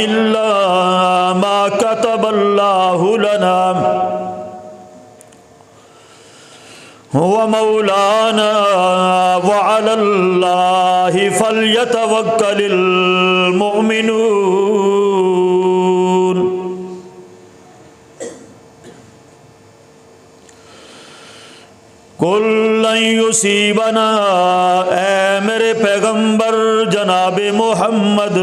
इल्ला मा कतबल्लाहु लना व मौलाना व अलल्लाहि फल्यतवक्कलिल मुमिनून। कुल लन युसीबना, ए मेरे पैगंबर जनाब मोहम्मद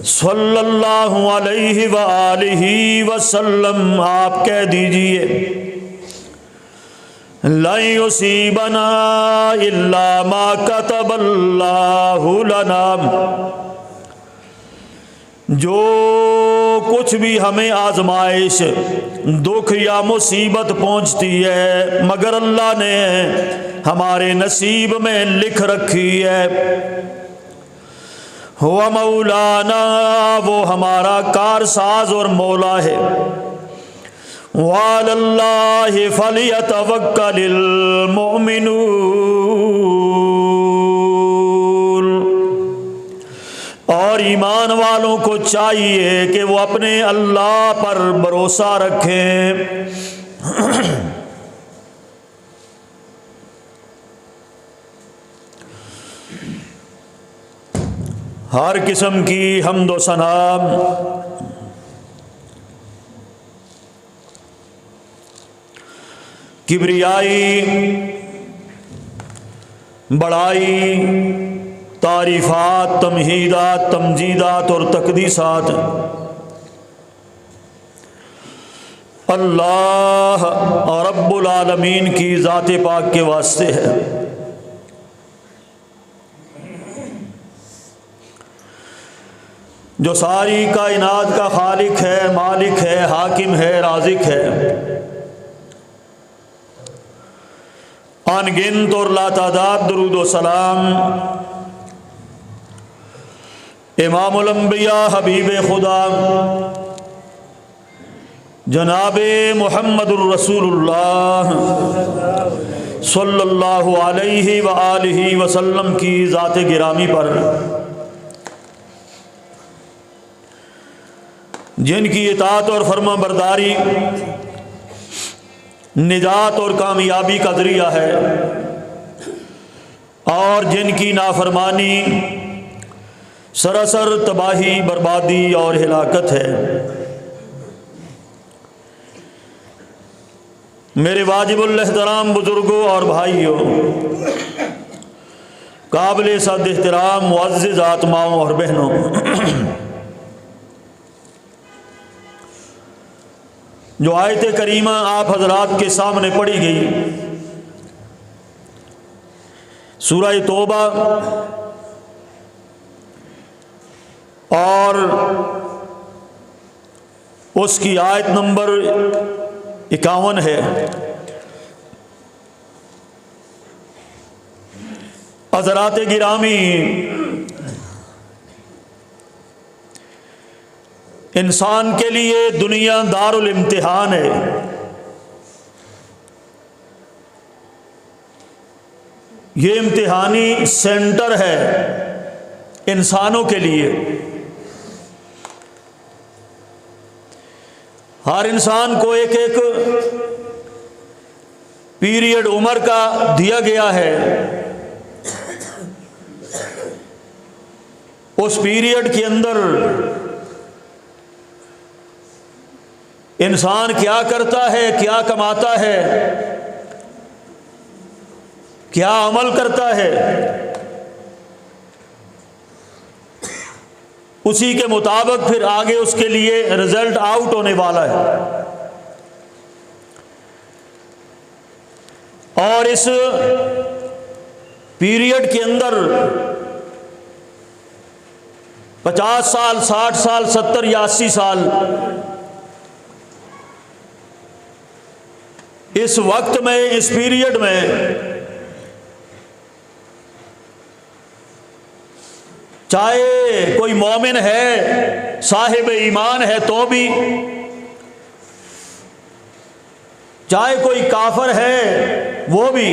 सल्लल्लाहु अलैहि व आलिहि वसल्लम, आप कह दीजिए लन युसीबना इल्ला मा कतबल्लाहु लना, जो कुछ भी हमें आजमाइश दुख या मुसीबत पहुंचती है मगर अल्लाह ने हमारे नसीब में लिख रखी है। हुआ मौलाना, वो हमारा कारसाज और मौला है। वअलल्लाहि फलियतवक्कलिल मुमिनून, और ईमान वालों को चाहिए कि वो अपने अल्लाह पर भरोसा रखें। हर किस्म की हम्द व सना किब्रियाई, बड़ाई, तारीफ़ात, तमहीदात, तमजीदात और तकदीसात अल्लाह और रब्बुल आलमीन की ज़ात पाक के वास्ते है। जो सारी कायनात का खालिक है, मालिक है, हाकिम है, राज़िक है। अनगिनत और लातादाद दरूद व सलाम इमामुल अंबिया हबीब खुदा जनाबे मुहम्मदुर रसूलुल्लाह सल्लल्लाहु अलैहि व आलिहि वसल्लम की ज़ात गिरामी पर, जिनकी इताअत और फर्मा बरदारी निजात और कामयाबी का ज़रिया है, और जिनकी नाफरमानी सरासर तबाही, बर्बादी और हिलाकत है। मेरे वाजिबुल एहतराम बुजुर्गों और भाइयों, काबिल सद एहतराम मुअज़्ज़िज़ आत्माओं और बहनों, जो आयत करीमा आप हजरात के सामने पढ़ी गई, सूरह तौबा और उसकी आयत नंबर 51 है। हजरात गिरामी, इंसान के लिए दुनिया दारुल इम्तिहान है। ये इम्तिहानी सेंटर है इंसानों के लिए। हर इंसान को एक एक पीरियड उम्र का दिया गया है। उस पीरियड के अंदर इंसान क्या करता है, क्या कमाता है, क्या अमल करता है, उसी के मुताबिक फिर आगे उसके लिए रिजल्ट आउट होने वाला है। और इस पीरियड के अंदर 50 साल, 60 साल, 70 या 80 साल, इस वक्त में, इस पीरियड में चाहे कोई मोमिन है, साहिब ईमान है तो भी, चाहे कोई काफिर है वो भी,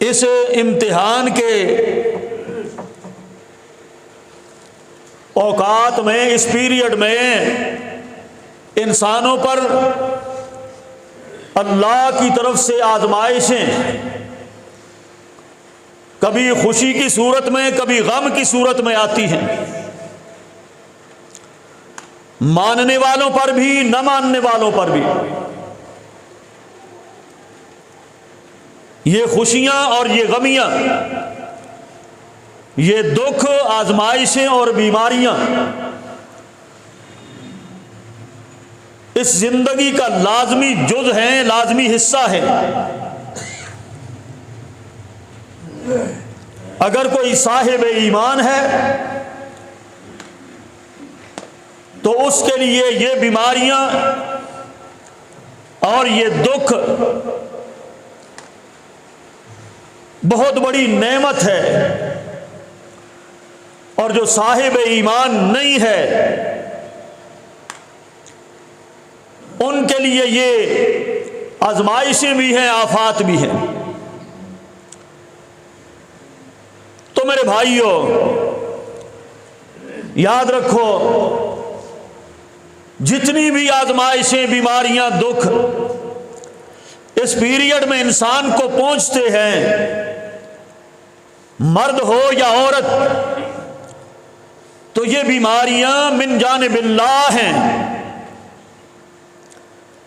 इस इम्तिहान के औकात में, इस पीरियड में इंसानों पर अल्लाह की तरफ से आजमाइशें कभी खुशी की सूरत में, कभी गम की सूरत में आती हैं। मानने वालों पर भी, न मानने वालों पर भी। ये खुशियां और ये गमियां, ये दुख, आजमाइशें और बीमारियां इस जिंदगी का लाजमी जुज़ हैं, लाजमी हिस्सा है। अगर कोई साहिब ईमान है तो उसके लिए ये बीमारियां और ये दुख बहुत बड़ी नेमत है, और जो साहिब ईमान नहीं है उनके लिए ये आजमाइशें भी हैं, आफात भी हैं। तो मेरे भाइयों, याद रखो, जितनी भी आजमाइशें, बीमारियां, दुख इस पीरियड में इंसान को पहुंचते हैं, मर्द हो या औरत, तो ये बीमारियां मिन जानिबिल्लाह हैं,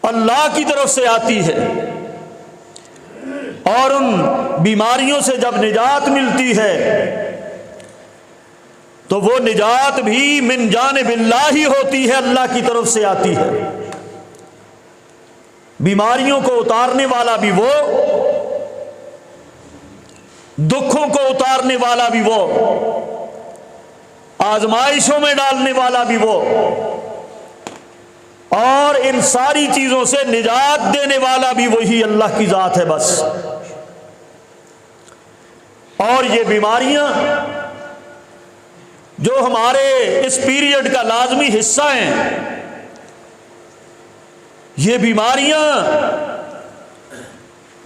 अल्लाह की तरफ से आती है। और उन बीमारियों से जब निजात मिलती है तो वो निजात भी मिन जानिबिल्लाह ही होती है, अल्लाह की तरफ से आती है। बीमारियों को उतारने वाला भी वो, दुखों को उतारने वाला भी वो, आजमाइशों में डालने वाला भी वो, और इन सारी चीजों से निजात देने वाला भी वही अल्लाह की जात है बस। और ये बीमारियां जो हमारे इस पीरियड का लाजमी हिस्सा हैं, ये बीमारियां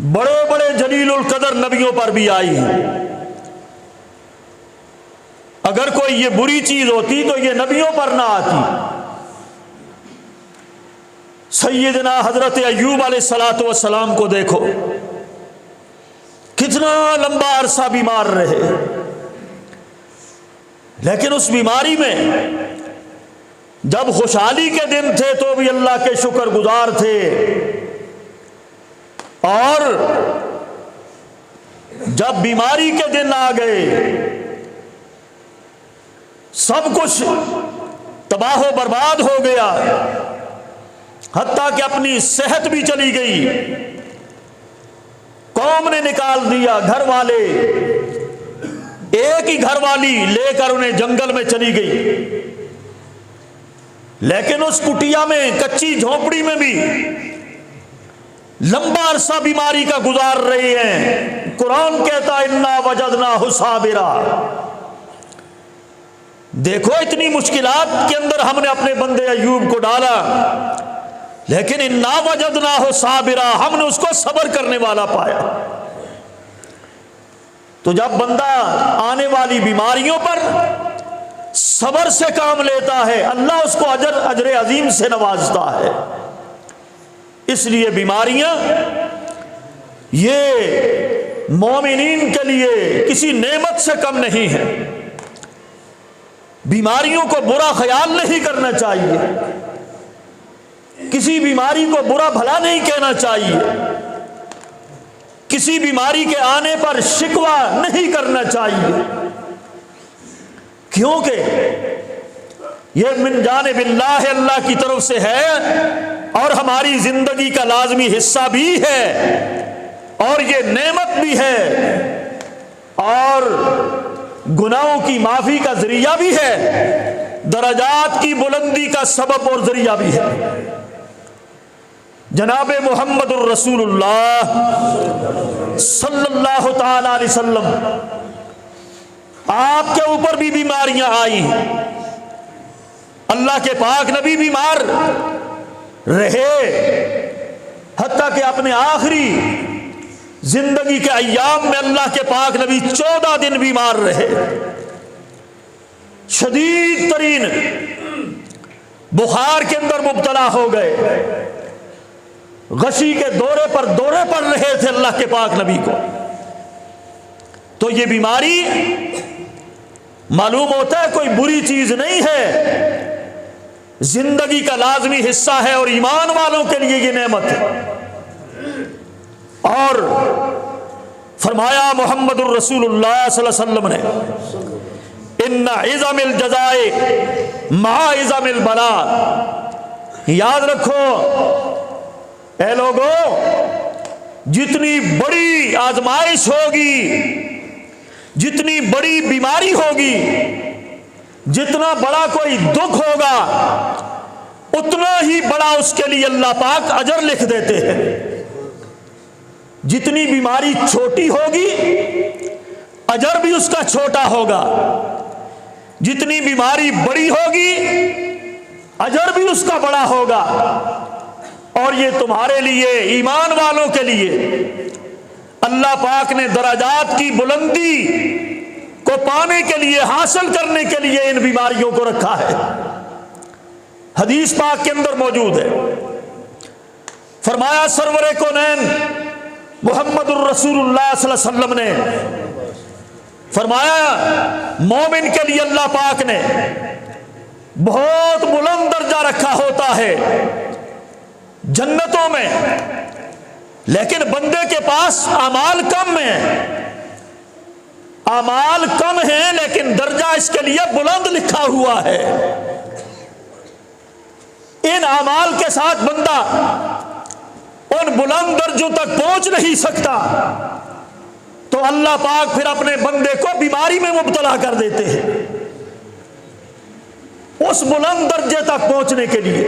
बड़े बड़े जलीलुल कदर नबियों पर भी आई हैं। अगर कोई ये बुरी चीज होती तो ये नबियों पर ना आती। सैयदना हजरत अय्यूब अलैहिस्सलातु वस्सलाम को देखो, कितना लंबा अरसा बीमार रहे, लेकिन उस बीमारी में जब खुशहाली के दिन थे तो भी अल्लाह के शुक्रगुजार थे, और जब बीमारी के दिन आ गए सब कुछ तबाह बर्बाद हो गया, हत्ता कि अपनी सेहत भी चली गई, कौम ने निकाल दिया, घर वाले, एक ही घरवाली लेकर उन्हें जंगल में चली गई। लेकिन उस कुटिया में, कच्ची झोपड़ी में भी लंबा अरसा बीमारी का गुजार रहे हैं। कुरान कहता इन्ना वजदनाहु साबिरा। देखो, इतनी मुश्किलात के अंदर हमने अपने बंदे अय्यूब को डाला, लेकिन इन्ना वजदनाहु साबिरा, हमने उसको सब्र करने वाला पाया। तो जब बंदा आने वाली बीमारियों पर सब्र से काम लेता है, अल्लाह उसको अजर अजीम से नवाजता है। इसलिए बीमारियां ये मोमिनीन के लिए किसी नेमत से कम नहीं है। बीमारियों को बुरा ख्याल नहीं करना चाहिए, किसी बीमारी को बुरा भला नहीं कहना चाहिए, किसी बीमारी के आने पर शिकवा नहीं करना चाहिए, क्योंकि यह मिन जानिबिल्लाह अल्लाह की तरफ से है और हमारी जिंदगी का लाजमी हिस्सा भी है, और ये नेमत भी है, और गुनाहों की माफी का जरिया भी है, दरजात की बुलंदी का सबब और जरिया भी है। जनाब मुहम्मदुर रसूलुल्लाह सल्लल्लाहु ताला अलैहि वसल्लम, आपके ऊपर भी बीमारियां आई, अल्लाह के पाक नबी बीमार रहे, हत्ता कि अपने आखिरी जिंदगी के अय्याम में अल्लाह के पाक नबी 14 दिन बीमार रहे। शदीद तरीन बुखार के अंदर मुब्तला हो गए, गशी के दौरे पड़ रहे थे अल्लाह के पाक नबी को। तो ये बीमारी मालूम होता है कोई बुरी चीज नहीं है, जिंदगी का लाजमी हिस्सा है और ईमान वालों के लिए ये नेमत है। और फरमाया मोहम्मदुर रसूलुल्लाह सल्लल्लाहु अलैहि वसल्लम ने, इन्ना इज़मिल जज़ाए मा इज़मिल बला। याद रखो ए लोगों, जितनी बड़ी आजमाइश होगी, जितनी बड़ी बीमारी होगी, जितना बड़ा कोई दुख होगा, उतना ही बड़ा उसके लिए अल्लाह पाक अजर लिख देते हैं। जितनी बीमारी छोटी होगी, अजर भी उसका छोटा होगा। जितनी बीमारी बड़ी होगी, अजर भी उसका बड़ा होगा। और ये तुम्हारे लिए, ईमान वालों के लिए अल्लाह पाक ने दराजात की बुलंदी को पाने के लिए, हासिल करने के लिए इन बीमारियों को रखा है। हदीस पाक के अंदर मौजूद है, फरमाया सरवरे कौनैन मुहम्मदुर रसूलुल्लाह सल्लल्लाहु अलैहि वसल्लम ने फरमाया, मोमिन के लिए अल्लाह पाक ने बहुत बुलंद दर्जा रखा होता है जन्नतों में, लेकिन बंदे के पास अमाल कम है। अमाल कम है लेकिन दर्जा इसके लिए बुलंद लिखा हुआ है। इन अमाल के साथ बंदा उन बुलंद दर्जों तक पहुंच नहीं सकता, तो अल्लाह पाक फिर अपने बंदे को बीमारी में मुब्तला कर देते हैं उस बुलंद दर्जे तक पहुंचने के लिए,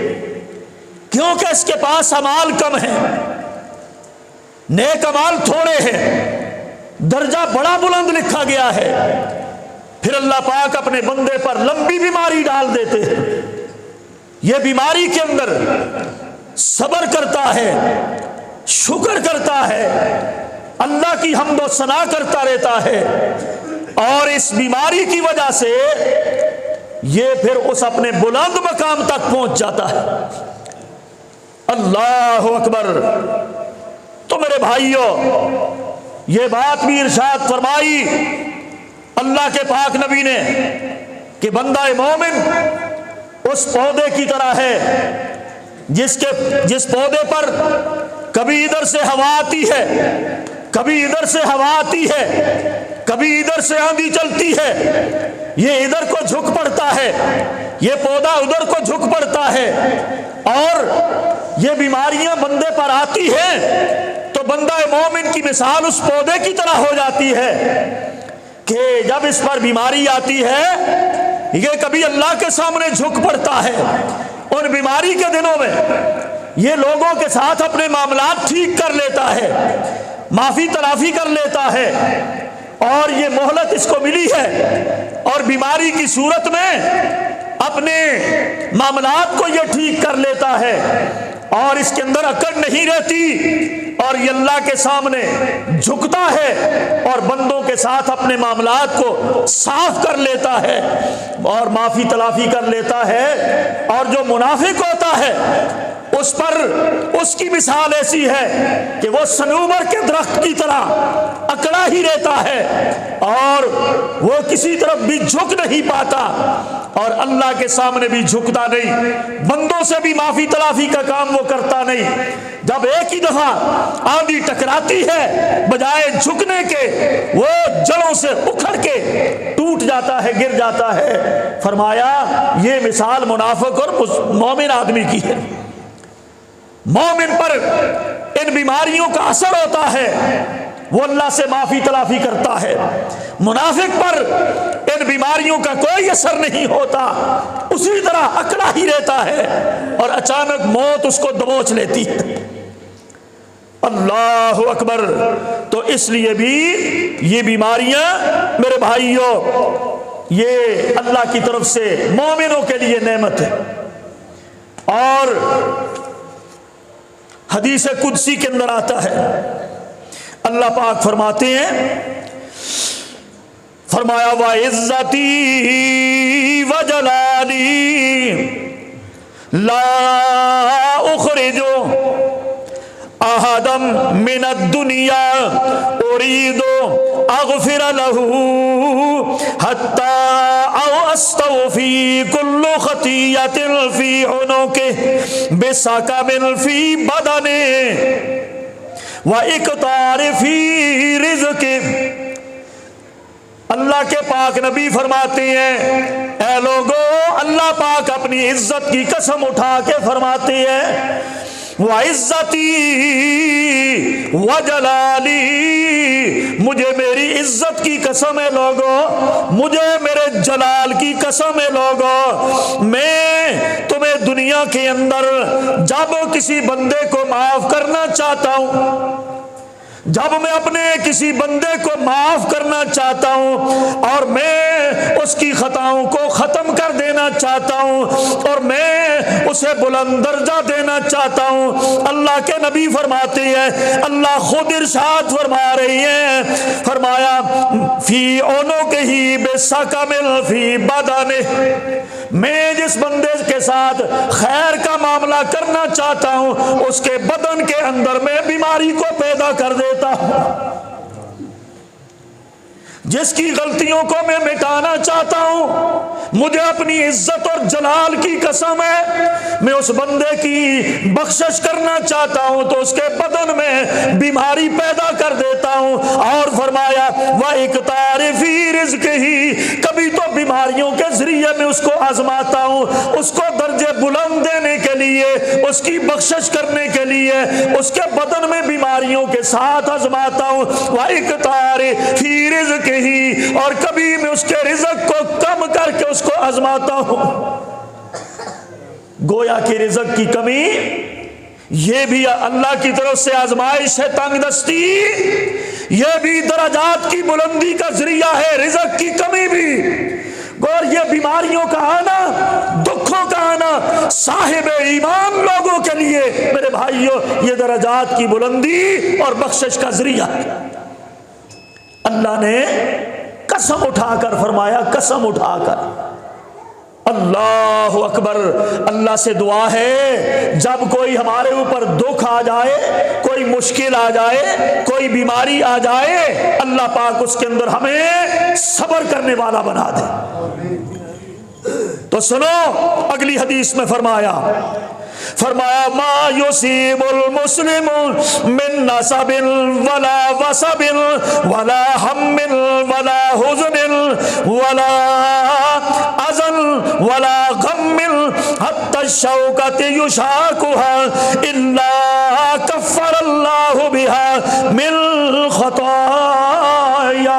क्योंकि इसके पास अमाल कम है, नेक अमाल थोड़े हैं, दर्जा बड़ा बुलंद लिखा गया है। फिर अल्लाह पाक अपने बंदे पर लंबी बीमारी डाल देते हैं। यह बीमारी के अंदर सब्र करता है, शुक्र करता है, अल्लाह की हम्द व सना करता रहता है, और इस बीमारी की वजह से ये फिर उस अपने बुलंद मकाम तक पहुंच जाता है। अल्लाह अकबर। तो मेरे भाइयों, ये बात भी इरशाद फरमाई अल्लाह के पाक नबी ने कि बंदा मोमिन उस पौधे की तरह है जिस पौधे पर कभी इधर से हवा आती है, कभी इधर से हवा आती है, कभी इधर से आंधी चलती है, ये इधर को झुक पड़ता है, ये पौधा उधर को झुक पड़ता है, और ये बीमारियां बंदे पर आती हैं तो बंदा मोमिन की मिसाल उस पौधे की तरह हो जाती है कि जब इस पर बीमारी आती है, ये कभी अल्लाह के सामने झुक पड़ता है। उन बीमारी के दिनों में ये लोगों के साथ अपने मामलात ठीक कर लेता है, माफी तलाफी कर लेता है, और ये मोहलत इसको मिली है, और बीमारी की सूरत में अपने मामलात को ये ठीक कर लेता है, और इसके अंदर अकड़ नहीं रहती, और ये अल्लाह के सामने झुकता है और बंदों के साथ अपने मामलात को साफ कर लेता है और माफी तलाफी कर लेता है। और जो मुनाफिक होता है उस पर उसकी मिसाल ऐसी है कि वो सनूबर के दरख्त की तरह अकड़ा ही रहता है और वो किसी तरफ भी झुक नहीं पाता, और अल्लाह के सामने भी झुकता नहीं, बंदों से भी माफी तलाफी का काम वो करता नहीं। जब एक ही दफा आंधी टकराती है, बजाय झुकने के वो जड़ों से उखड़ के टूट जाता है, गिर जाता है। फरमाया ये मिसाल मुनाफिक और मोमिन आदमी की है। मोमिन पर इन बीमारियों का असर होता है, वो अल्लाह से माफी तलाफी करता है। मुनाफिक पर इन बीमारियों का कोई असर नहीं होता, उसी तरह अकड़ा ही रहता है और अचानक मौत उसको दबोच लेती है। अल्लाह अकबर। तो इसलिए भी ये बीमारियां मेरे भाइयों, ये अल्लाह की तरफ से मोमिनों के लिए नेमत है। और हदीस कुदसी के अंदर आता है, अल्लाह पाक फरमाते हैं, फरमाया व इज्जती व जलाली ला उखरिजो अहदम मिनद दुनिया उरीदो अगफिर लहू हत्ता अस्तौफी कुल्लु खतियतिन फी उनुके बिसकमिन फी बदने व इकतार फी रिज़्क़े। अल्लाह के पाक नबी फरमाते हैं, ऐ लोगो, अल्लाह पाक अपनी इज्जत की कसम उठा के फरमाते हैं, व इज्जती व जलाली, मुझे मेरी इज्जत की कसम है लोगो, मुझे मेरे जलाल की कसम है लोगो, मैं तुम्हें दुनिया के अंदर जब किसी बंदे को माफ करना चाहता हूं, जब मैं अपने किसी बंदे को माफ करना चाहता हूं और मैं उसकी खताओं को खत्म कर देना चाहता हूं और मैं उसे बुलंद दर्जा देना चाहता हूं, अल्लाह के नबी फरमाते हैं, अल्लाह खुद इरशाद फरमा रही है, फरमाया फी ओनो के ही बेसाकामिल फी बदाने, मैं जिस बंदे के साथ खैर का मामला करना चाहता हूं उसके बदन के अंदर मैं बीमारी को पैदा कर देता हूं, जिसकी गलतियों को मैं मिटाना चाहता हूं, मुझे अपनी इज्जत और जलाल की कसम है, मैं उस बंदे की बख्शिश करना चाहता हूं तो उसके बदन में बीमारी पैदा कर देता हूं। और फरमाया वह इकतार फी रिज़्क़ ही, कभी तो बीमारियों के जरिए मैं उसको आजमाता हूं, उसको दर्जे बुलंद देने के लिए, उसकी बख्शिश करने के लिए उसके बदन में बीमारियों के साथ आजमाता हूं। वह इकतार फी रिज़्क़ ही, और कभी मैं उसके रिज़्क़ को कम करके उसको आजमाता हूं। गोया कि रिज़्क़ की कमी ये भी अल्लाह की तरफ से आजमाइश है, तंगदस्ती ये भी दराजात की बुलंदी का जरिया है, रिज़्क़ की कमी भी। और ये बीमारियों का आना, दुखों का आना साहिब ईमान लोगों के लिए मेरे भाइयों ये दराजात की बुलंदी और बख्शिश का जरिया है। अल्लाह ने कसम उठाकर फरमाया, कसम उठाकर, अल्लाह अकबर। अल्लाह से दुआ है जब कोई हमारे ऊपर दुख आ जाए, कोई मुश्किल आ जाए, कोई बीमारी आ जाए, अल्लाह पाक उसके अंदर हमें सब्र करने वाला बना दे। तो सुनो अगली हदीस में फरमाया मा युसीबुल मुस्लिमु मिन नसबिन वला वसबिन वला हम्मिन वला हुज़्निन वला अज़न वला गम्मिन हत्ता शौकत युशाकुहा इल्ला कफ़्फ़रल्लाहु बिहा मिन ख़ताया।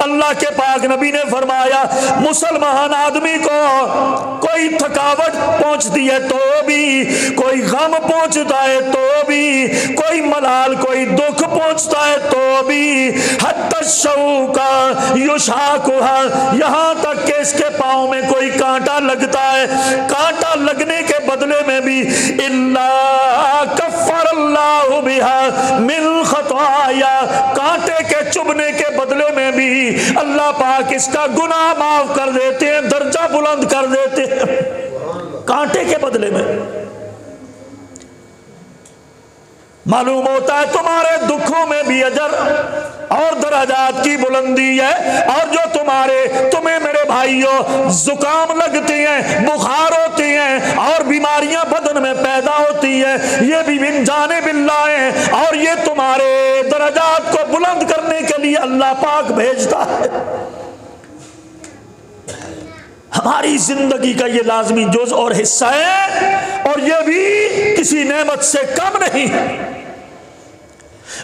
अल्लाह के पाक नबी ने फरमाया, मुसलमान आदमी को कोई थकावट पहुंचती है तो भी, कोई गम पहुंचता है तो भी, कोई मलाल कोई दुख पहुंचता है तो भी, हत्ता शौका युशाकुहा, यहाँ तक कि इसके पाँव में कोई कांटा लगता है, कांटा लगने के बदले में भी इल्ला कफ़्फ़रल्लाहु बिहा मिन ख़ताया, कांटे के चुभने के बदले में भी अल्लाह पाक इसका गुनाह माफ कर देते हैं, दर्जा बुलंद कर देते हैं, कांटे के बदले में। मालूम होता है तुम्हारे दुखों में भी अजर और दराजात की बुलंदी है। और जो तुम्हें मेरे भाइयों जुकाम लगती हैं, बुखार होती हैं और बीमारियां बदन में पैदा होती है, ये भी बिन जाने बिल्ला है, और ये तुम्हारे दराजात को बुलंद करने के लिए अल्लाह पाक भेजता है। हमारी जिंदगी का ये लाजमी जुज़ और हिस्सा है, और ये भी किसी नेमत से कम नहीं है।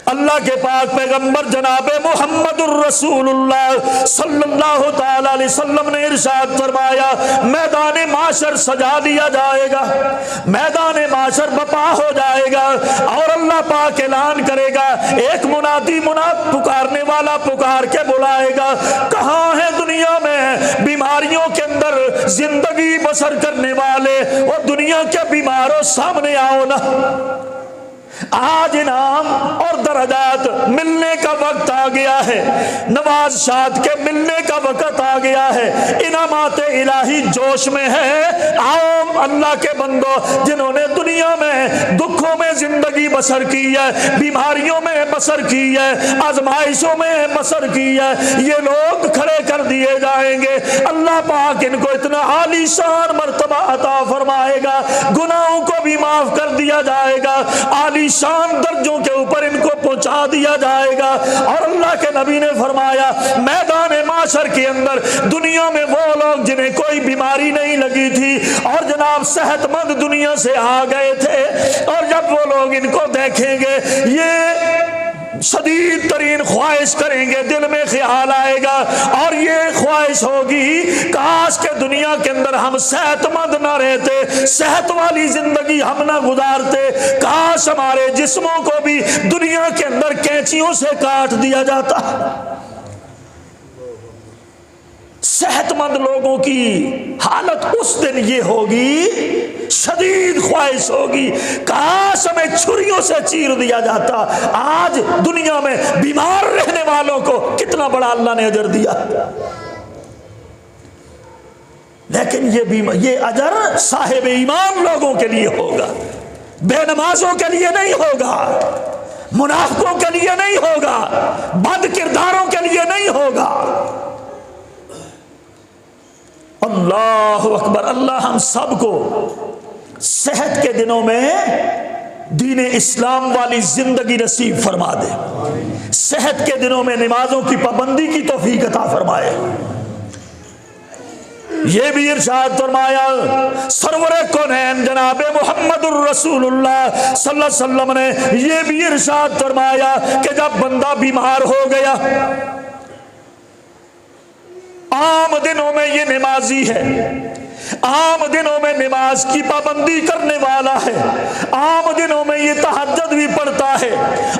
अल्लाह के पाक पैगंबर जनाबे मुहम्मदुर रसूलुल्लाह सल्लल्लाहु ताला अलैहि वसल्लम ने इरशाद फरमाया, मैदान माशर सजा दिया जाएगा, मैदान माशर बपा हो जाएगा, और अल्लाह पाक ऐलान करेगा, एक मुनादी पुकारने वाला पुकार के बुलाएगा, कहाँ है दुनिया में बीमारियों के अंदर जिंदगी बसर करने वाले, और दुनिया के बीमारों सामने आओ ना। आज इनाम और दर्जात मिलने का वक्त आ गया है, नवाज शाद के मिलने का वक्त आ गया है, इनामात इलाही जोश में है। आओ अल्लाह के बंदो, जिन्होंने दुनिया में दुखों में जिंदगी बसर की है, बीमारियों में बसर की है, आजमाइशों में बसर की है, ये लोग खड़े कर दिए जाएंगे। अल्लाह पाक इनको इतना आलीशान मर्तबा अता फरमाएगा, गुनाहों को भी माफ कर दिया जाएगा, आलीशान दर्जों के ऊपर इनको पहुंचा दिया जाएगा। और अल्लाह के नबी ने फरमाया, मैदान माशर के अंदर दुनिया में वो लोग जिन्हें कोई बीमारी नहीं लगी थी और जनाब सेहतमंद दुनिया से आ गए थे, और जब वो लोग इनको देखेंगे ये शदीद तरीन ख्वाहिश करेंगे, दिल में ख्याल आएगा और ये ख्वाहिश होगी, काश के दुनिया के अंदर हम सेहतमंद ना रहते, सेहत वाली जिंदगी हम ना गुजारते, काश हमारे जिस्मों को भी दुनिया के अंदर कैंचियों से काट दिया जाता। सेहतमंद लोगों की हालत उस दिन ये होगी, शदीद ख्वाहिश होगी, काश हमें छुरियों से चीर दिया जाता। आज दुनिया में बीमार रहने वालों को कितना बड़ा अल्लाह ने अजर दिया, लेकिन ये अजर साहिब ईमान लोगों के लिए होगा, बेनमाजों के लिए नहीं होगा, मुनाफिकों के लिए नहीं होगा, बद किरदारों के लिए नहीं होगा। अल्लाह अकबर। अल्लाह हम सबको सेहत के दिनों में दीन इस्लाम वाली जिंदगी नसीब फरमा दे, सेहत के दिनों में नमाजों की पाबंदी की तौफीक अता फरमाए। ये भी इरशाद फरमाया सरवरे कौनैन जनाब मुहम्मदुर रसूलुल्लाह सल्लल्लाहु अलैहि वसल्लम ने ये भी इरशाद फरमाया कि जब बंदा बीमार हो गया, आम दिनों में ये नमाजी है, आम दिनों में नमाज की पाबंदी करने वाला है, आम दिनों में ये तहज्जुद भी पढ़ता है,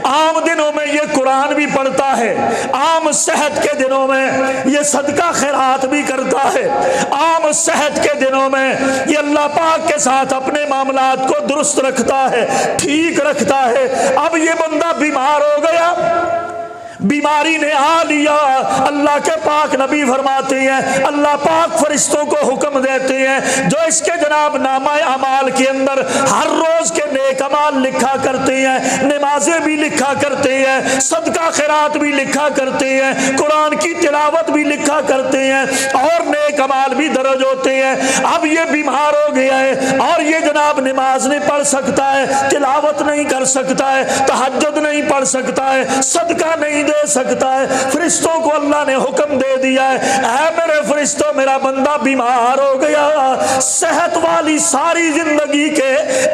आम दिनों में ये कुरान भी पढ़ता है, आम सेहत के दिनों में ये सदका खैरात भी करता है, आम सेहत के दिनों में ये अल्लाह पाक के साथ अपने मामलात को दुरुस्त रखता है, ठीक रखता है। अब ये बंदा बीमार हो गया, बीमारी ने आ लिया, अल्लाह के पाक नबी फरमाते हैं, अल्लाह पाक फरिश्तों को हुक्म देते हैं जो इसके जनाब नामा अमाल के अंदर हर रोज के नेक अमाल लिखा करते हैं, नमाजें भी लिखा करते हैं, सदका खैरात भी लिखा करते हैं, कुरान की तिलावत भी लिखा करते हैं और नेक अमाल भी दर्ज होते हैं। अब ये बीमार हो गया है और ये जनाब नमाज नहीं पढ़ सकता है, तिलावत नहीं कर सकता है, तहज्जुद नहीं पढ़ सकता है, सदका नहीं दे सकता है। फरिश्तों को अल्लाह ने हुक्म दे दिया है, ऐ मेरे फरिश्तों, मेरा बंदा बीमार हो गया, सेहत वाली सारी जिंदगी के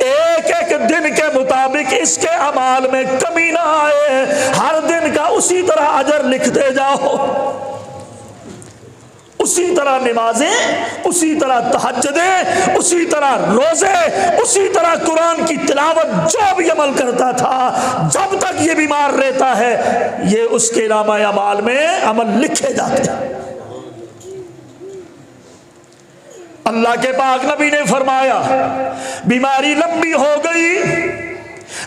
एक एक दिन के मुताबिक इसके अमाल में कमी ना आए, हर दिन का उसी तरह अजर लिखते जाओ, उसी तरह नमाजें, उसी तरह तहज्जुदें, उसी तरह रोजे, उसी तरह कुरान की तिलावत, जो भी अमल करता था जब तक ये बीमार रहता है ये उसके नामा अमाल में अमल लिखे जाते हैं। अल्लाह के पाक नबी ने फरमाया बीमारी लंबी हो गई,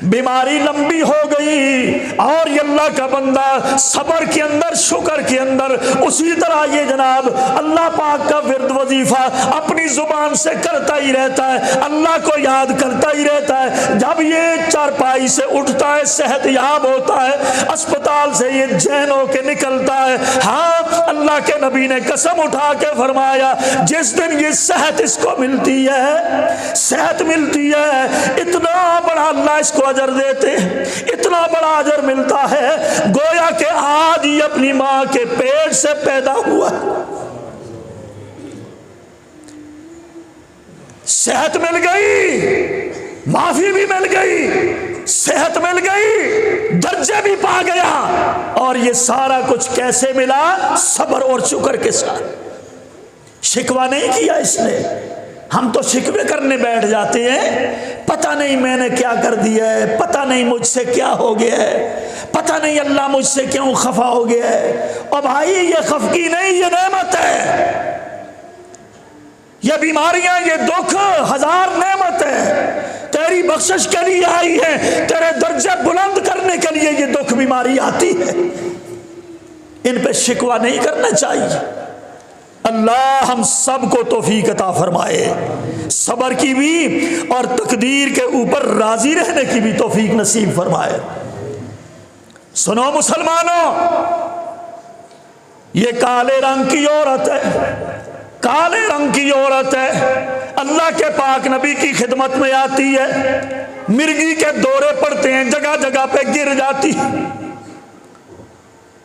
बीमारी लंबी हो गई और ये अल्लाह का बंदा सब्र के अंदर, शुक्र के अंदर उसी तरह ये जनाब अल्लाह पाक का विर्द वजीफा अपनी जुबान से करता ही रहता है, अल्लाह को याद करता ही रहता है। जब ये चारपाई से उठता है, सेहत याब होता है, अस्पताल से ये जैन होके निकलता है, हाँ अल्लाह के नबी ने कसम उठा के फरमाया जिस दिन ये सेहत इसको मिलती है, सेहत मिलती है, इतना बड़ा अल्लाह इसको अजर देते हैं, इतना बड़ा अजर मिलता है गोया के आज ही अपनी मां के पेट से पैदा हुआ। सेहत मिल गई, माफी भी मिल गई, सेहत मिल गई, दर्जे भी पा गया, और ये सारा कुछ कैसे मिला? सब्र और शुक्र के साथ। शिकवा नहीं किया इसने। हम तो शिकवे करने बैठ जाते हैं, पता नहीं मैंने क्या कर दिया है, पता नहीं मुझसे क्या हो गया है, पता नहीं अल्लाह मुझसे क्यों खफा हो गया है। और भाई ये खफकी नहीं, ये नेमत है, ये बीमारियां, ये दुख हजार नेमत है। तेरी बख्शिश के लिए आई है, तेरे दर्जे बुलंद करने के लिए ये दुख बीमारी आती है। इन पे शिकवा नहीं करना चाहिए। अल्लाह हम सबको तौफीक अता फरमाए, सब्र की भी और तकदीर के ऊपर राजी रहने की भी तौफीक नसीब फरमाए। सुनो मुसलमानों, ये काले रंग की औरत है, काले रंग की औरत है, अल्लाह के पाक नबी की खिदमत में आती है, मिर्गी के दौरे पड़ते हैं, जगह जगह पे गिर जाती।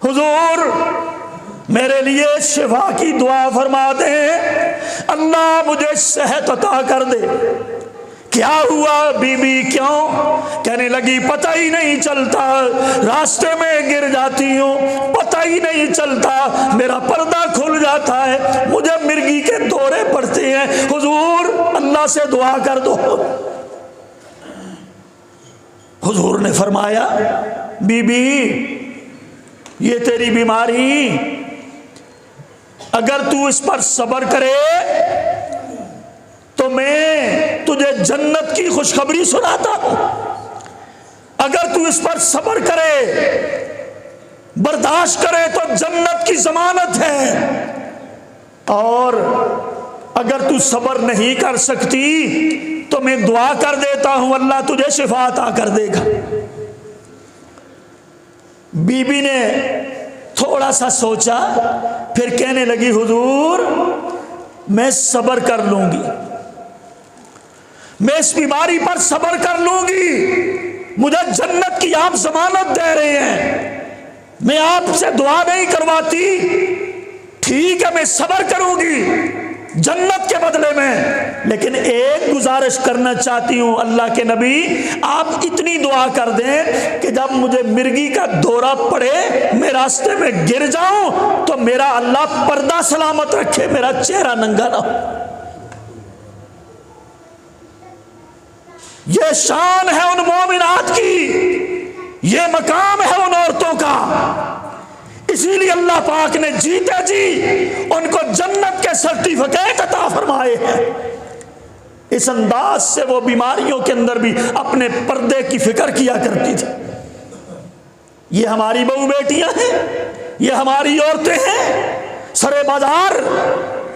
हुजूर मेरे लिए शिफा की दुआ फरमा दे, अल्लाह मुझे सेहत अता कर दे। क्या हुआ बीबी, क्यों? कहने लगी पता ही नहीं चलता, रास्ते में गिर जाती हूँ, पता ही नहीं चलता, मेरा पर्दा खुल जाता है, मुझे मिर्गी के दौरे पड़ते हैं, हुजूर अल्लाह से दुआ कर दो। हुजूर ने फरमाया बीबी ये तेरी बीमारी, अगर तू इस पर सब्र करे तो मैं तुझे जन्नत की खुशखबरी सुनाता हूं। अगर तू इस पर सब्र करे, बर्दाश्त करे तो जन्नत की जमानत है, और अगर तू सब्र नहीं कर सकती तो मैं दुआ कर देता हूं, अल्लाह तुझे शिफा अता कर देगा। बीबी ने थोड़ा सा सोचा, फिर कहने लगी हुजूर मैं सब्र कर लूंगी, मैं इस बीमारी पर सब्र कर लूंगी, मुझे जन्नत की आप जमानत दे रहे हैं, मैं आपसे दुआ नहीं करवाती, ठीक है मैं सब्र करूंगी जन्नत के बदले में, लेकिन एक गुजारिश करना चाहती हूं अल्लाह के नबी, आप इतनी दुआ कर दें कि जब मुझे मिर्गी का दौरा पड़े, मैं रास्ते में गिर जाऊं तो मेरा अल्लाह पर्दा सलामत रखे, मेरा चेहरा नंगा ना हो। ये शान है उन मोमिनात की, ये मकाम है उन औरतों का, इसीलिए अल्लाह पाक ने जीते जी उनको जन्नत के सर्टिफिकेट अता फरमाए हैं। इस अंदाज से वो बीमारियों के अंदर भी अपने पर्दे की फिक्र किया करती थी। ये हमारी बहू बेटियां हैं, ये हमारी औरतें हैं, सरे बाजार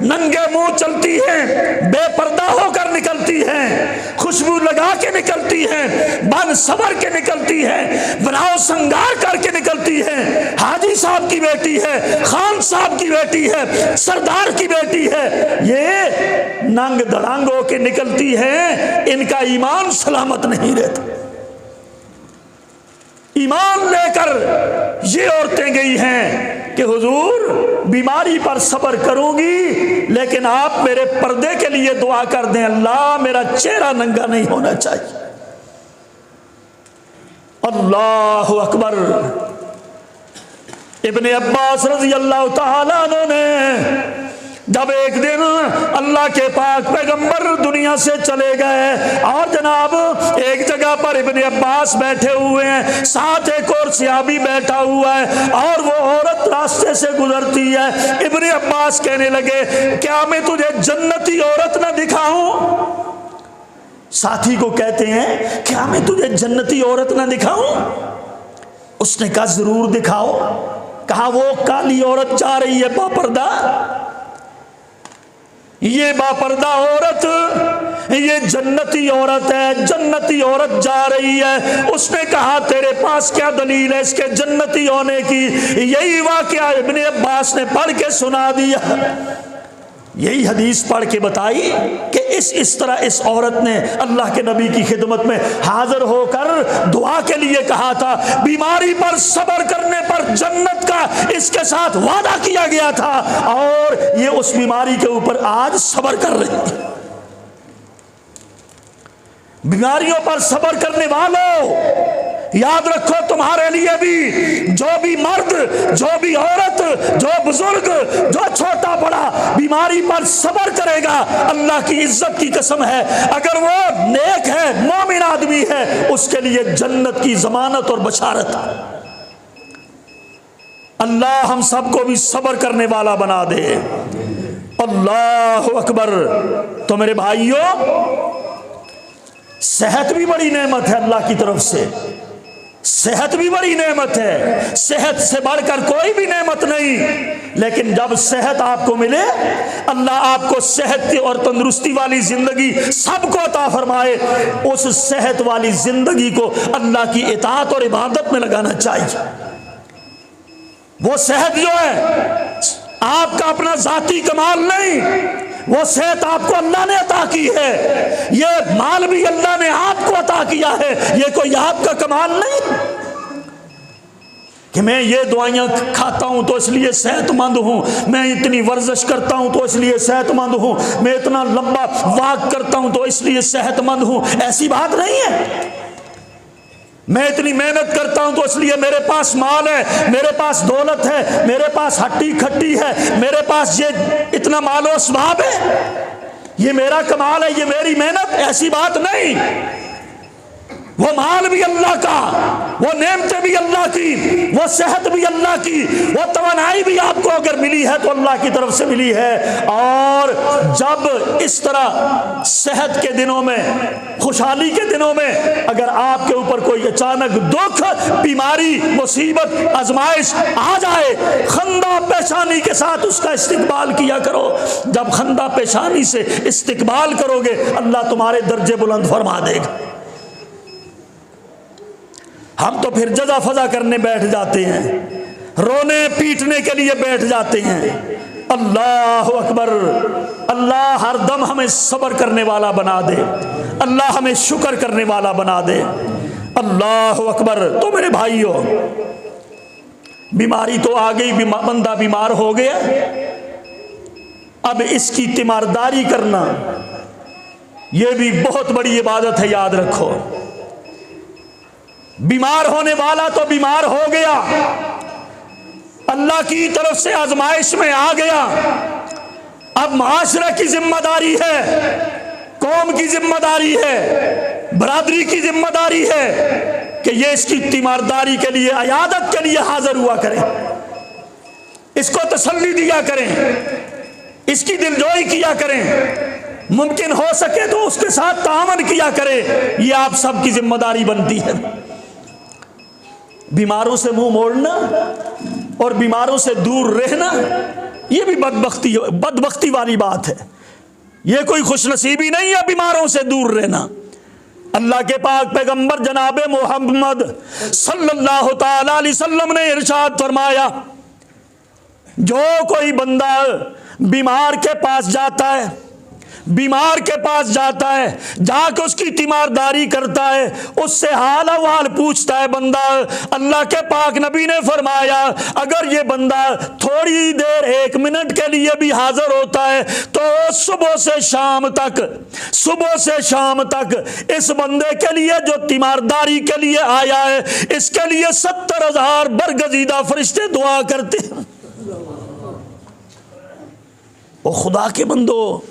नंगे मुंह चलती हैं, बेपर्दा होकर निकलती हैं, खुशबू लगा के निकलती हैं, बन सवर के निकलती हैं, बनाओ संगार करके निकलती हैं, हाजी साहब की बेटी है, खान साहब की बेटी है, सरदार की बेटी है, ये नंग दड़ांग होके निकलती हैं, इनका ईमान सलामत नहीं रहता। ईमान लेकर ये औरतें गई हैं कि हुजूर बीमारी पर सब्र करूंगी, लेकिन आप मेरे पर्दे के लिए दुआ कर दें, अल्लाह मेरा चेहरा नंगा नहीं होना चाहिए। अल्लाहु अकबर। इब्ने अब्बास रज़ी अल्लाह तआला अन्हु ने जब एक दिन अल्लाह के पाक पैगंबर दुनिया से चले गए और जनाब एक जगह पर इब्ने अब्बास बैठे हुए हैं, साथ एक और सहाबी बैठा हुआ है और वो औरत रास्ते से गुजरती है। इब्ने अब्बास कहने लगे क्या मैं तुझे जन्नती औरत ना दिखाऊं? साथी को कहते हैं क्या मैं तुझे जन्नती औरत ना दिखाऊं? उसने कहा जरूर दिखाओ। कहा वो काली औरत जा रही है बापर्दा, ये बापर्दा औरत ये जन्नती औरत है, जन्नती औरत जा रही है। उसने कहा तेरे पास क्या दलील है इसके जन्नती होने की? यही वाकया इब्ने अब्बास ने पढ़ के सुना दिया, यही हदीस पढ़ के बताई कि इस तरह इस औरत ने अल्लाह के नबी की खिदमत में हाजिर होकर दुआ के लिए कहा था। बीमारी पर सब्र करने पर जन्नत का इसके साथ वादा किया गया था और ये उस बीमारी के ऊपर आज सब्र कर रही है। बीमारियों पर सब्र करने वालों याद रखो तुम्हारे लिए भी, जो भी मर्द, जो भी औरत, जो बुजुर्ग, जो छोटा बड़ा बीमारी पर सब्र करेगा, अल्लाह की इज्जत की कसम है अगर वो नेक है, मोमिन आदमी है, उसके लिए जन्नत की जमानत और बशारत। अल्लाह हम सबको भी सब्र करने वाला बना दे। अल्लाह अकबर। तो मेरे भाइयों सेहत भी बड़ी नेमत है अल्लाह की तरफ से, सेहत भी बड़ी नेमत है, सेहत से बढ़कर कोई भी नेमत नहीं। लेकिन जब सेहत आपको मिले, अल्लाह आपको सेहत और तंदुरुस्ती वाली जिंदगी सबको अता फरमाए, उस सेहत वाली जिंदगी को अल्लाह की इताअत और इबादत में लगाना चाहिए। वो सेहत जो है आपका अपना जाती कमाल नहीं, वो सेहत आपको अल्लाह ने अता की है, ये माल भी अल्लाह ने आपको अता किया है, ये कोई आपका कमाल नहीं कि मैं ये दवाइयाँ खाता हूँ तो इसलिए सेहतमंद हूँ, मैं इतनी वर्जिश करता हूँ तो इसलिए सेहतमंद हूँ, मैं इतना लंबा वॉक करता हूँ तो इसलिए सेहतमंद हूँ। ऐसी बात नहीं है। मैं इतनी मेहनत करता हूं तो इसलिए मेरे पास माल है, मेरे पास दौलत है, मेरे पास हट्टी खट्टी है, मेरे पास ये इतना मालो असबाब है, ये मेरा कमाल है, ये मेरी मेहनत। ऐसी बात नहीं। वो माल भी अल्लाह का, वो नेमतें भी अल्लाह की, वो सेहत भी अल्लाह की, वो तवानाई भी आपको अगर मिली है तो अल्लाह की तरफ से मिली है। और जब इस तरह सेहत के दिनों में, खुशहाली के दिनों में अगर आपके ऊपर कोई अचानक दुख, बीमारी, मुसीबत, आजमाइश आ जाए, खंदा पेशानी के साथ उसका इस्तिकबाल किया करो। जब खंदा पेशानी से इस्तिकबाल करोगे, अल्लाह तुम्हारे दर्जे बुलंद फरमा देगा। हम तो फिर जजा फजा करने बैठ जाते हैं, रोने पीटने के लिए बैठ जाते हैं। अल्लाह अकबर। अल्लाह हर दम हमें सब्र करने वाला बना दे, अल्लाह हमें शुक्र करने वाला बना दे। अल्लाह अकबर। तो मेरे भाइयों, बीमारी तो आ गई, बंदा बीमार हो गया, अब इसकी तीमारदारी करना यह भी बहुत बड़ी इबादत है, याद रखो। बीमार होने वाला तो बीमार हो गया, अल्लाह की तरफ से आजमाइश में आ गया। अब माशरा की जिम्मेदारी है, कौम की जिम्मेदारी है, बरादरी की जिम्मेदारी है कि ये इसकी तीमारदारी के लिए, अयादत के लिए हाजिर हुआ करें, इसको तसल्ली दिया करें, इसकी दिलजोई किया करें, मुमकिन हो सके तो उसके साथ तामन किया करें। ये आप सब की जिम्मेदारी बनती है। बीमारों से मुंह मोड़ना और बीमारों से दूर रहना, यह भी बदबख्ती वाली बात है। यह कोई खुशनसीबी नहीं है बीमारों से दूर रहना। अल्लाह के पाक पैगंबर जनाब मोहम्मद सल्लल्लाहु ताला अलैहि वसल्लम ने इरशाद फरमाया, जो कोई बंदा बीमार के पास जाता है, बीमार के पास जाता है, जाकर उसकी तीमारदारी करता है, उससे हाल अहवाल पूछता है बंदा, अल्लाह के पाक नबी ने फरमाया, अगर ये बंदा थोड़ी देर 1 मिनट के लिए भी हाजिर होता है तो सुबह से शाम तक इस बंदे के लिए जो तीमारदारी के लिए आया है, इसके लिए 70,000 बरगजीदा फरिश्ते दुआ करते हैं। ओ खुदा के बंदो,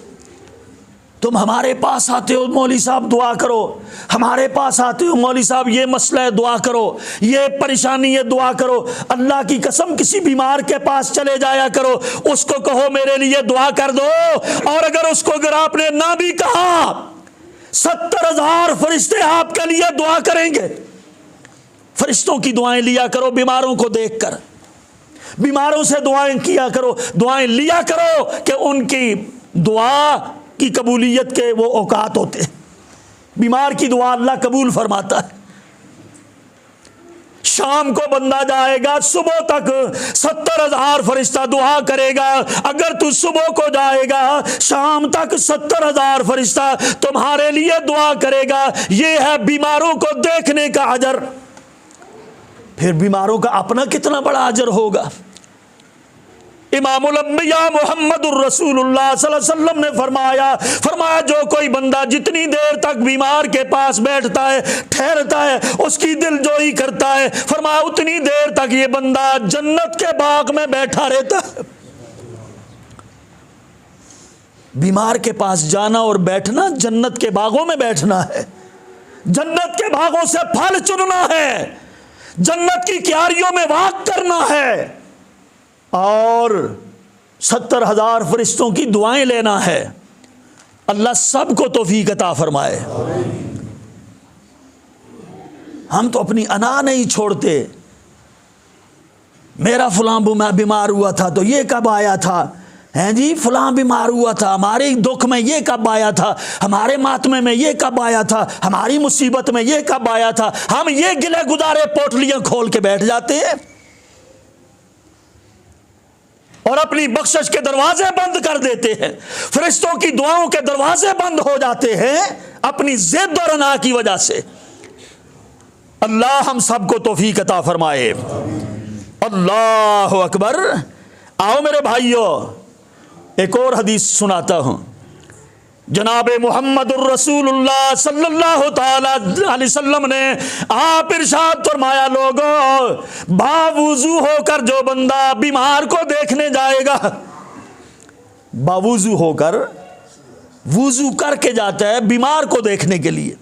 तुम हमारे पास आते हो मौली साहब दुआ करो, हमारे पास आते हो मौली साहब ये मसला है दुआ करो, ये परेशानी है दुआ करो। अल्लाह की कसम किसी बीमार के पास चले जाया करो, उसको कहो मेरे लिए दुआ कर दो, और अगर आपने ना भी कहा, 70,000 फरिश्ते आपके लिए दुआ करेंगे। फरिश्तों की दुआएं लिया करो, बीमारों को देखकर बीमारों से दुआएं किया करो, दुआएं लिया करो कि उनकी दुआ की कबूलियत के वो औकात होते हैं। बीमार की दुआ अल्लाह कबूल फरमाता है। शाम को बंदा जाएगा, सुबह तक 70,000 फरिश्ता दुआ करेगा। अगर तू सुबह को जाएगा, शाम तक 70,000 फरिश्ता तुम्हारे लिए दुआ करेगा। ये है बीमारों को देखने का अजर। फिर बीमारों का अपना कितना बड़ा अजर होगा। इमामुल अंबिया मुहम्मदुर रसूलुल्लाह सल्लल्लाहु अलैहि वसल्लम ने फरमाया जो कोई बंदा जितनी देर तक बीमार के पास बैठता है, ठहरता है, उसकी दिलजोई करता है, फरमाया उतनी देर तक ये बंदा जन्नत के बाग में बैठा रहता है। बीमार के पास जाना और बैठना जन्नत के बागों में बैठना है, जन्नत के बागों से फल चुनना है, जन्नत की क्यारियों में वाक करना है, और 70,000 फरिश्तों की दुआएं लेना है। अल्लाह सबको तौफीक अता फरमाए। हम तो अपनी अना नहीं छोड़ते। मेरा फलां बीमार हुआ था तो ये कब आया था, हैं जी, फलां बीमार हुआ था, हमारे दुख में ये कब आया था, हमारे मातमे में ये कब आया था, हमारी मुसीबत में ये कब आया था। हम ये गिले गुदारे पोटलियां खोल के बैठ जाते हैं और अपनी बख्शिश के दरवाजे बंद कर देते हैं। फरिश्तों की दुआओं के दरवाजे बंद हो जाते हैं अपनी जिद और अना की वजह से। अल्लाह हम सबको तौफीक अता फरमाए। अल्लाह अकबर। आओ मेरे भाइयों, एक और हदीस सुनाता हूं। जनाब मुहम्मदुर रसूलुल्लाह सल्लल्लाहु ताला अलैहि वसल्लम ने आप इरशाद फरमाया, लोगों, बावुजू होकर जो बंदा बीमार को देखने जाएगा, बावुजू होकर, वुजू करके जाता है बीमार को देखने के लिए,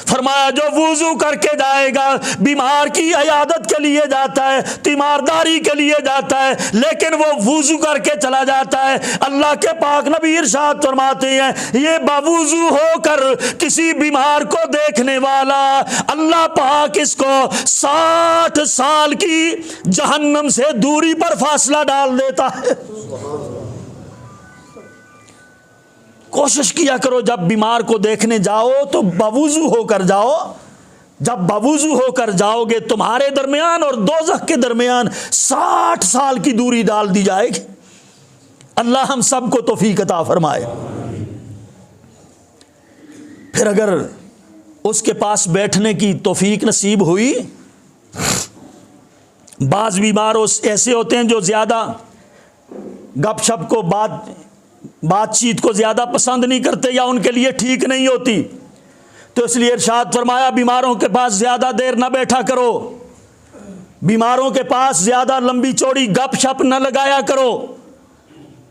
फरमाया जो वुजू करके जाएगा, बीमार की इयादत के लिए जाता है, तीमारदारी के लिए जाता है, लेकिन वो वुजू करके चला जाता है, अल्लाह के पाक नबी इरशाद फरमाते हैं, ये बावुजू होकर किसी बीमार को देखने वाला, अल्लाह पाक इसको 60 साल की जहन्नम से दूरी पर फासला डाल देता है। कोशिश किया करो जब बीमार को देखने जाओ तो बावुजू होकर जाओ। जब बावुजू होकर जाओगे तुम्हारे दरमियान और दोज़ख के दरमियान 60 साल की दूरी डाल दी जाएगी। अल्लाह हम सबको तौफीक अता फरमाए। फिर अगर उसके पास बैठने की तौफीक नसीब हुई, बाज बीमार ऐसे होते हैं जो ज़्यादा गपशप को बातचीत को ज़्यादा पसंद नहीं करते या उनके लिए ठीक नहीं होती, तो इसलिए इरशाद फरमाया बीमारों के पास ज़्यादा देर ना बैठा करो, बीमारों के पास ज़्यादा लंबी चौड़ी गपशप न लगाया करो।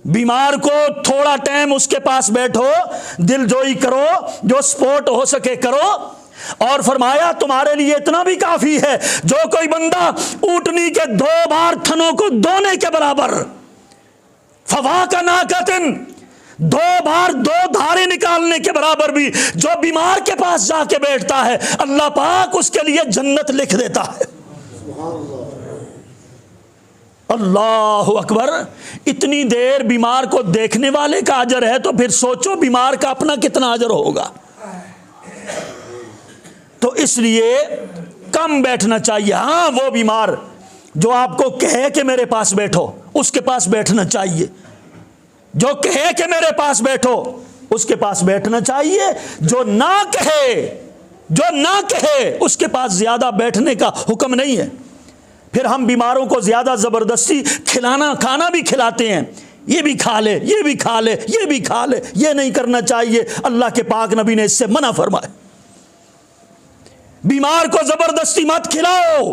बीमार को थोड़ा टाइम उसके पास बैठो, दिलजोई करो, जो स्पोर्ट हो सके करो। और फरमाया तुम्हारे लिए इतना भी काफ़ी है, जो कोई बंदा ऊँटनी के 2 बार थनों को धोने के बराबर, फवा का नाकतिन, 2 बार 2 धारे निकालने के बराबर भी जो बीमार के पास जाके बैठता है, अल्लाह पाक उसके लिए जन्नत लिख देता है। अल्लाह अकबर। इतनी देर बीमार को देखने वाले का अजर है तो फिर सोचो बीमार का अपना कितना अजर होगा। तो इसलिए कम बैठना चाहिए। हाँ, वो बीमार जो आपको कहे कि मेरे पास बैठो, उसके पास बैठना चाहिए। जो कहे कि मेरे पास बैठो, उसके पास बैठना चाहिए। जो ना कहे उसके पास ज्यादा बैठने का हुक्म नहीं है। फिर हम बीमारों को ज्यादा जबरदस्ती खाना भी खिलाते हैं, ये भी खा ले, ये भी खा ले, ये भी खा ले। ये नहीं करना चाहिए। अल्लाह के पाक नबी ने इससे मना फरमाया। बीमार को जबरदस्ती मत खिलाओ,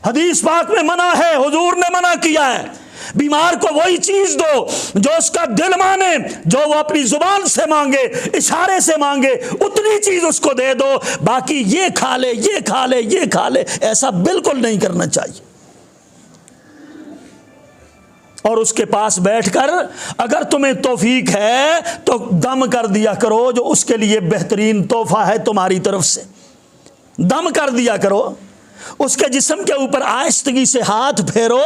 हदीस पाक में मना है, हुजूर ने मना किया है। बीमार को वही चीज दो जो उसका दिल माने, जो वो अपनी जुबान से मांगे, इशारे से मांगे, उतनी चीज उसको दे दो। बाकी ये खा ले, ये खा ले, ये खा ले, ऐसा बिल्कुल नहीं करना चाहिए। और उसके पास बैठकर अगर तुम्हें तौफीक है तो दम कर दिया करो, जो उसके लिए बेहतरीन तोहफा है तुम्हारी तरफ से। दम कर दिया करो, उसके जिस्म के ऊपर आहिस्तगी से हाथ फेरो,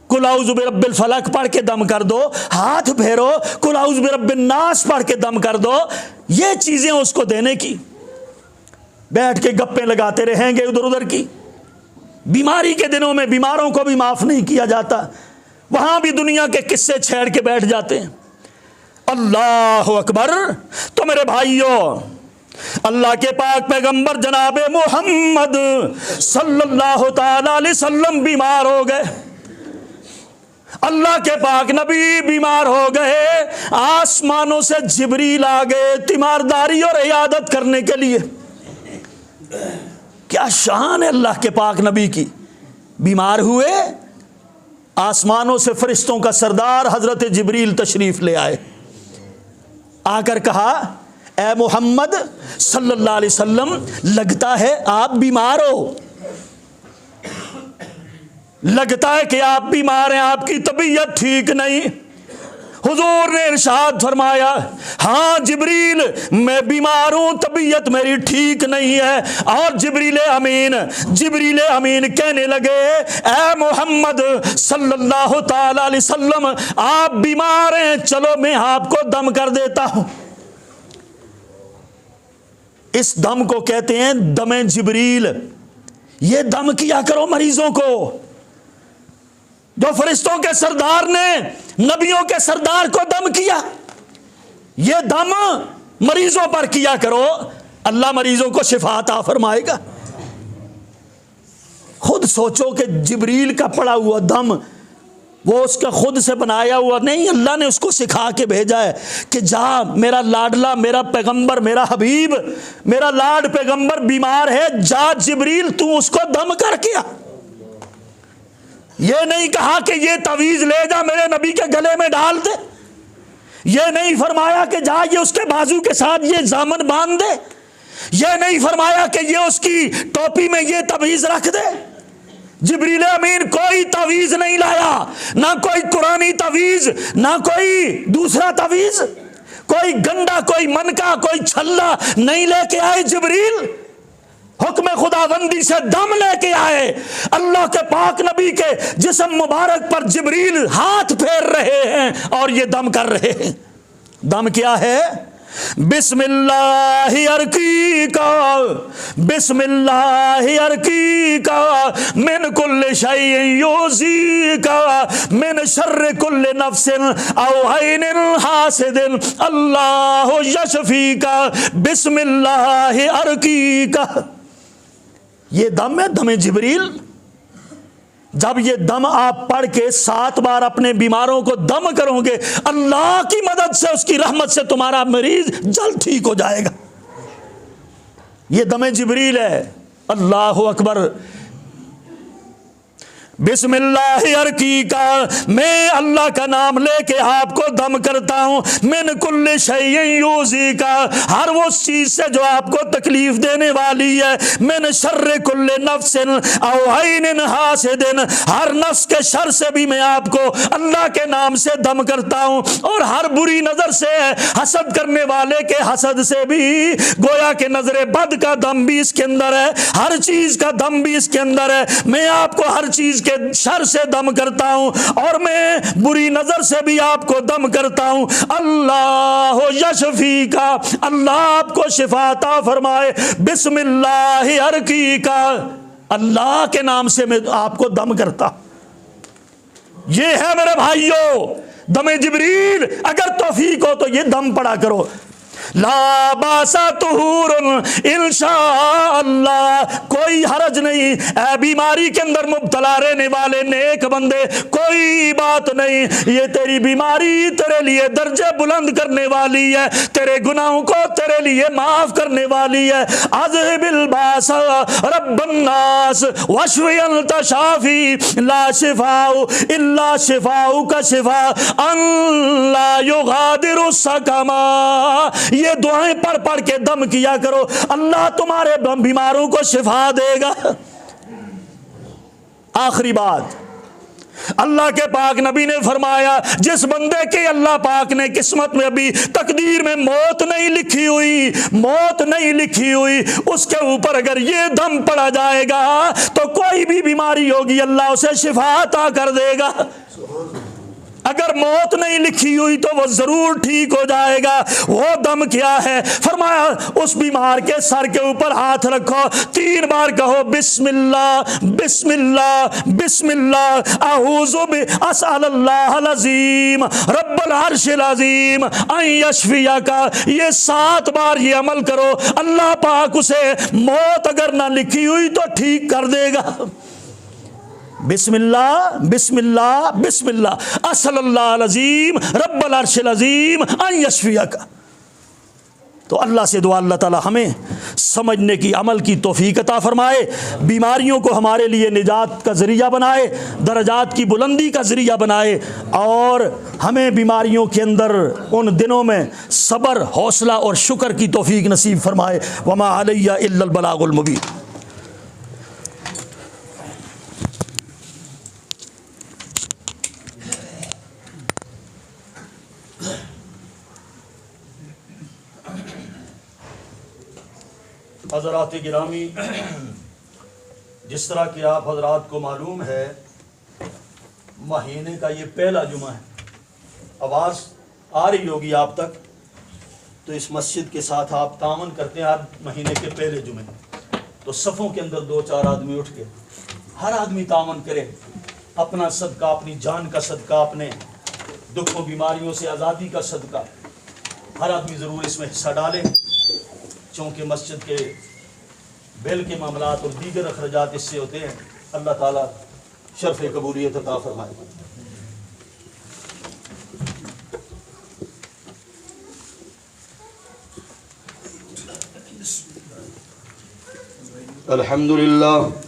कुल औज़ु बिरब्बिल फलक पढ़ के दम कर दो, हाथ फेरो, कुल औज़ु बिरब्बिन नास पढ़ के दम कर दो। ये चीज़ें उसको देने की, बैठ के गप्पे लगाते रहेंगे उधर उधर की। बीमारी के दिनों में बीमारों को भी माफ़ नहीं किया जाता, वहाँ भी दुनिया के किस्से छेड़ के बैठ जाते हैं। अल्लाह अकबर। तो मेरे भाइयों, अल्लाह के पाक पैगंबर जनाब मोहम्मद सल्लल्लाहु ताला अलैहि वसल्लम बीमार हो गए। अल्लाह के पाक नबी बीमार हो गए। आसमानों से जिब्रील आ गए तीमारदारी और इयादत करने के लिए। क्या शान है अल्लाह के पाक नबी की। बीमार हुए, आसमानों से फरिश्तों का सरदार हजरत जिब्रील तशरीफ ले आए। आकर कहा, ए मोहम्मद सल्लल्लाहु अलैहि वसल्लम, लगता है आप बीमार हो, लगता है कि आप बीमार हैं, आपकी तबीयत ठीक नहीं। हुजूर ने इरशाद फरमाया, हाँ जिब्रील मैं बीमार हूं, तबीयत मेरी ठीक नहीं है। और जिब्रील अमीन कहने लगे, ए मोहम्मद सल्लल्लाहु ताला अलैहि वसल्लम आप बीमार हैं, चलो मैं आपको दम कर देता हूं। इस दम को कहते हैं दमे जिब्रील। ये दम किया करो मरीजों को। जो फरिश्तों के सरदार ने नबियों के सरदार को दम किया, ये दम मरीजों पर किया करो, अल्लाह मरीजों को शिफा अता फरमाएगा। खुद सोचो कि जिब्रील का पड़ा हुआ दम वो उसका खुद से बनाया हुआ नहीं, अल्लाह ने उसको सिखा के भेजा है कि जा मेरा लाडला, मेरा पैगंबर, मेरा हबीब, मेरा लाड पैगंबर बीमार है, जा जिब्रील तू उसको दम करके आ। ये नहीं कहा कि ये तवीज ले जा मेरे नबी के गले में डाल दे, ये नहीं फरमाया कि जा ये उसके बाजू के साथ ये जामन बांध दे, ये नहीं फरमाया कि ये उसकी टोपी में ये तवीज रख दे। जिब्रील अमीन कोई तवीज नहीं लाया, ना कोई कुरानी तवीज, ना कोई दूसरा तवीज, कोई गंडा, कोई मनका, कोई छल्ला नहीं लेके आए। जिब्रील हुक्म खुदाबंदी से दम लेके आए। अल्लाह के पाक नबी के जिस्म मुबारक पर जिब्रील हाथ फेर रहे हैं और ये दम कर रहे हैं। दम क्या है? बिस्मिल्लाहि अर्कीका, बिस्मिल्लाहि अर्कीका मिन कुल्li शैइन युज़ीका मिन शर्रि कुल्li नफ्सिन औ ऐनिन हासिदिन अल्लाहु यशफीका बिस्मिल्लाहि अर्कीका। ये दम है, दमे जिब्रील। जब ये दम आप पढ़ के 7 बार अपने बीमारों को दम करोगे, अल्लाह की मदद से, उसकी रहमत से तुम्हारा मरीज जल्द ठीक हो जाएगा। ये दमे जिब्रील है। अल्लाहु अकबर। बिस्मिल्लाहि अर्कीका, मैं अल्लाह का नाम लेके आपको दम करता हूँ। मिन कुल्li शैइन युज़ीका, हर वो चीज से जो आपको तकलीफ देने वाली है। मिन शर्रि कुल्li नफ्सिन औ ऐनिन हासिदिन, हर नफ्स के शर से भी मैं आपको अल्लाह के नाम से दम करता हूँ। और हर बुरी नजर से, हसद करने वाले के हसद से भी, गोया के नजरे बद का दम भी इसके अंदर है, हर चीज का दम भी इसके अंदर है। मैं आपको हर चीज के शर से दम करता हूं और मैं बुरी नजर से भी आपको दम करता हूं। अल्लाह यशफीका, अल्लाह आपको शिफा अता फरमाए। बिस्मिल्लाहि अर्कीका, अल्लाह के नाम से मैं आपको दम करता। ये है मेरे भाइयों दमे जिब्रील। अगर तौफीक हो तो ये दम पड़ा करो। ला बासा तुहुरुन इंशाअल्लाह, कोई हरज नहीं ऐ बीमारी के अंदर मुब्तला रहने वाले नेक बंदे, कोई बात नहीं। ये तेरी बीमारी तेरे लिए दर्जे बुलंद करने वाली है, तेरे गुनाहों को तेरे लिए माफ करने वाली है। अज़हिबिल बासा रब्बन नास वशफि अंत शाफी ला शिफाउ इल्ला शिफाउ का शिफा अल्ला युगादिरु सकमा। ये दुआएं पढ़ पढ़ के दम किया करो, अल्लाह तुम्हारे बीमारों को शिफा देगा। आखिरी बात, अल्लाह के पाक नबी ने फरमाया, जिस बंदे के अल्लाह पाक ने किस्मत में अभी तकदीर में मौत नहीं लिखी हुई, मौत नहीं लिखी हुई, उसके ऊपर अगर ये दम पड़ा जाएगा तो कोई भी बीमारी होगी अल्लाह उसे शिफा अता कर देगा। अगर मौत नहीं लिखी हुई तो वो जरूर ठीक हो जाएगा। वो दम क्या है? फरमाया उस बीमार के सर के ऊपर हाथ रखो, 3 बार कहो बिस्मिल्लाह बिस्मिल्लाह बिस्मिल्लाह अऊज़ु बि अस्अलुल्लाहल अज़ीम रब्बुल अर्शिल अज़ीम अन यशफियका। ये 7 बार ये अमल करो, अल्लाह पाक उसे मौत अगर ना लिखी हुई तो ठीक कर देगा। बिस्मिल्लाह बिस्मिल्लाह बिस्मिल्लाह अस्सलल्लाहु अज़ीम रब्बुल अर्शिल अज़ीम अन यशफियका। तो अल्लाह से दुआ, अल्लाह ताला हमें समझने की, अमल की तौफीक अता फरमाए, बीमारियों को हमारे लिए निजात का ज़रिया बनाए, दर्जात की बुलंदी का ज़रिया बनाए और हमें बीमारियों के अंदर उन दिनों में सब्र, हौसला और शुक्र की तौफीक नसीब फरमाए। वमा अलैया इल्लल बलागुल मुबीन। हज़रात गिरामी, जिस तरह कि आप हजरात को मालूम है महीने का ये पहला जुमा है। आवाज़ आ रही होगी आप तक, तो इस मस्जिद के साथ आप तामन करते हैं हर महीने के पहले जुमे, तो सफ़ों के अंदर 2-4 आदमी उठ के हर आदमी तामन करे, अपना सदका, अपनी जान का सदका, अपने दुखों बीमारियों से आज़ादी का सदका, हर आदमी ज़रूर इसमें हिस्सा डाले, चूँकि मस्जिद के बेल के मामलात और दीगर अखराजात इससे होते हैं। अल्लाह ताला शर्फ कबूलियत अता फरमाए। अल्हम्दुलिल्लाह